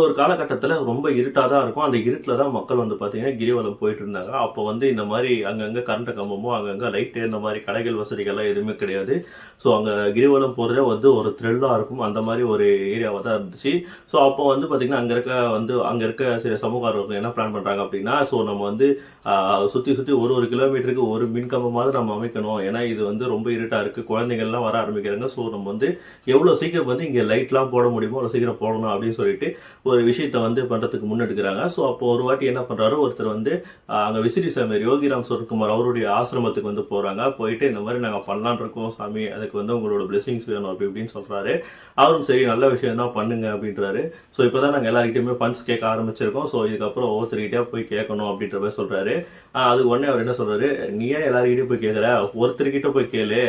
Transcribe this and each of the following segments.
ஒரு காலகட்டத்தில ரொம்ப இருட்டா தான் இருக்கும். அந்த இருட்டுல தான் மக்கள் வந்து பார்த்தீங்கன்னா, கிரிவலம் போயிட்டு இருந்தாங்க. அப்போ வந்து இந்த மாரி அங்கங்க கரண்ட் கம்பமும், அங்கங்க லைட்டு இந்த மாரி கடைகள் வசதிகள்லாம் எதுவுமே கிடையாது. ஸோ அங்க கிரிவலம் போறதே வந்து ஒரு த்ரில்லா இருக்கும். அந்த மாரி ஒரு ஏரியாவா தான் இருந்துச்சு. ஸோ அப்போ வந்து பார்த்தீங்கன்னா, அங்க இருக்க சில சமூக ஆர்வலர்கள் என்ன பிளான் பண்றாங்க அப்டின்னா, ஸோ நம்ம வந்து அ சுத்தி சுத்தி ஒரு கிலோமீட்டருக்கு ஒரு மின்கம்பமாவது நம்ம அமைக்கணும். ஏன்னா இது வந்து ரொம்ப இருட்டா இருக்கு. குழந்தைகள்லாம் வர ஆரம்பிக்கிறாங்க. ஸோ நம்ம வந்து எவ்வளோ சீக்கிரம் வந்து இங்க லைட்லாம் போட முடியுமோ, அவ்வளோ சீக்கிரம் போடணும் அப்டின்னு சொல்லிட்டு ஒரு விஷயத்த வந்து பண்றதுக்கு முன்னெடுக்கிறாங்க. ஸோ அப்போ ஒரு வாட்டி என்ன பண்றாரு, ஒருத்தர் வந்து அங்க விசிறி சாமியார் யோகிராம் சுரத்குமார் அவருடைய ஆசிரமத்துக்கு வந்து போறாங்க. போயிட்டு இந்த மாதிரி நாங்க பண்ணலான்னு இருக்கோம் சாமி, அதுக்கு வந்து உங்களோட பிளெஸிங்ஸ் வேணும் அப்படி இப்படின்னு சொல்றாரு. அவரும் சரி நல்ல விஷயம் தான் பண்ணுங்க அப்படின்றாரு. ஸோ இப்பதான் நாங்க எல்லாருக்கிட்டையுமே ஃபண்ட்ஸ் கேட்க ஆரம்பிச்சிருக்கோம். ஸோ இதுக்கப்புறம் ஒவ்வொருத்தர்கிட்டயா போய் கேட்கணும் அப்படின்ற மாதிரி சொல்றாரு. அதுக்கு உடனே அவர் என்ன சொல்றாரு, நீ ஏன் எல்லாருக்கிட்டையும் போய் கேட்கற, ஒருத்தர்கிட்ட போய் கேளு,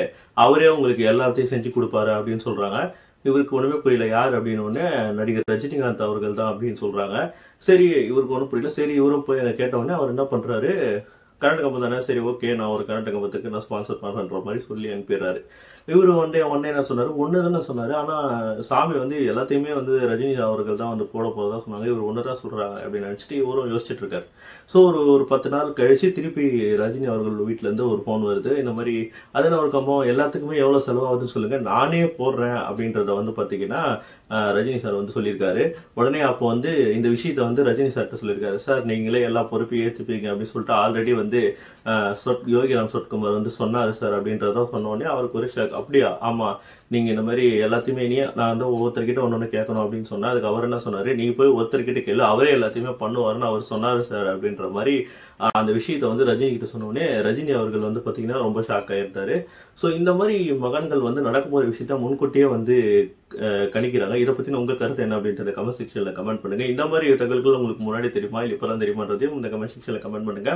அவரே உங்களுக்கு எல்லாத்தையும் செஞ்சு கொடுப்பாரு அப்படின்னு சொல்றாங்க. இவருக்கு ஒண்ணுமே புரியல. யார் அப்படின்னு உடனே நடிகர் ரஜினிகாந்த் அவர்கள் தான் அப்படின்னு சொல்றாங்க. சரி இவருக்கு ஒன்றும் புரியல. சரி இவரும் போய் அதை கேட்ட உடனே அவர் என்ன பண்றாரு, கரண்ட் கம்பம் தானே சரி ஓகே நான் ஒரு கரண்ட் கம்பத்துக்கு நான் ஸ்பான்சர் பண்றேன்ற மாதிரி சொல்லி அனுப்பிடுறாரு. இவரு உடனே என்ன சொன்னாரு, ஒன்று தானே சொன்னாரு. ஆனா சாமி வந்து எல்லாத்தையுமே வந்து ரஜினி அவர்கள் தான் வந்து போட போறதா சொன்னாங்க. இவர் ஒன்று தான் சொல்றாங்க அப்படின்னு நினைச்சிட்டு இவரும் யோசிச்சுட்டு இருக்காரு. ஸோ ஒரு ஒரு 10 நாள் கழிச்சு திருப்பி ரஜினி அவர்கள் வீட்டுல இருந்து ஒரு ஃபோன் வருது. இந்த மாதிரி அதன ஒரு கம்பம் எல்லாத்துக்குமே எவ்வளவு செலவாகுதுன்னு சொல்லுங்க, நானே போடுறேன் அப்படின்றத வந்து பாத்தீங்கன்னா ரஜினி சார் வந்து சொல்லியிருக்காரு. உடனே அப்போ வந்து இந்த விஷயத்த வந்து ரஜினி சார்கிட்ட சொல்லியிருக்காரு. சார் நீங்களே எல்லா பொறுப்பையும் ஏற்றுப்பீங்க அப்படின்னு சொல்லிட்டு ஆல்ரெடி வந்து யோகிராம் சொட்குமார் வந்து சொன்னாரு சார் அப்படின்றத சொன்ன உடனே அவருக்கு ஒரு ஷாக். அப்படியா, ஆமா நீங்க இந்த மாதிரி எல்லாத்தையுமே நீ நான் வந்து ஒவ்வொருத்தர்கிட்ட ஒன்னொன்னு கேட்கணும் அப்படின்னு சொன்னா, அதுக்கு அவர் என்ன சொன்னாரு, நீ போய் ஒருத்தர்கிட்ட கேளு, அவரே எல்லாத்தையுமே பண்ணுவாருன்னு அவர் சொன்னாரு சார் அப்படின்ற மாதிரி அந்த விஷயத்த வந்து ரஜினி கிட்ட சொன்ன உடனே ரஜினி அவர்கள் வந்து பாத்தீங்கன்னா ரொம்ப ஷாக் ஆயிருந்தாரு. ஸோ இந்த மாதிரி மகன்கள் வந்து நடக்கும்போது விஷயத்த முன்கூட்டியே வந்து கணிக்கிறாங்க. இதை பத்தின உங்க கருத்து என்ன அப்படின்றத கமெண்ட் செக்ஷன்ல கமெண்ட் பண்ணுங்க. இந்த மாதிரி தகவல்கள் உங்களுக்கு முன்னாடி தெரியுமா இல்ல இப்பதான் தெரியுமான்றதையும் இந்த கமெண்ட் செக்ஷன்ல கமெண்ட் பண்ணுங்க.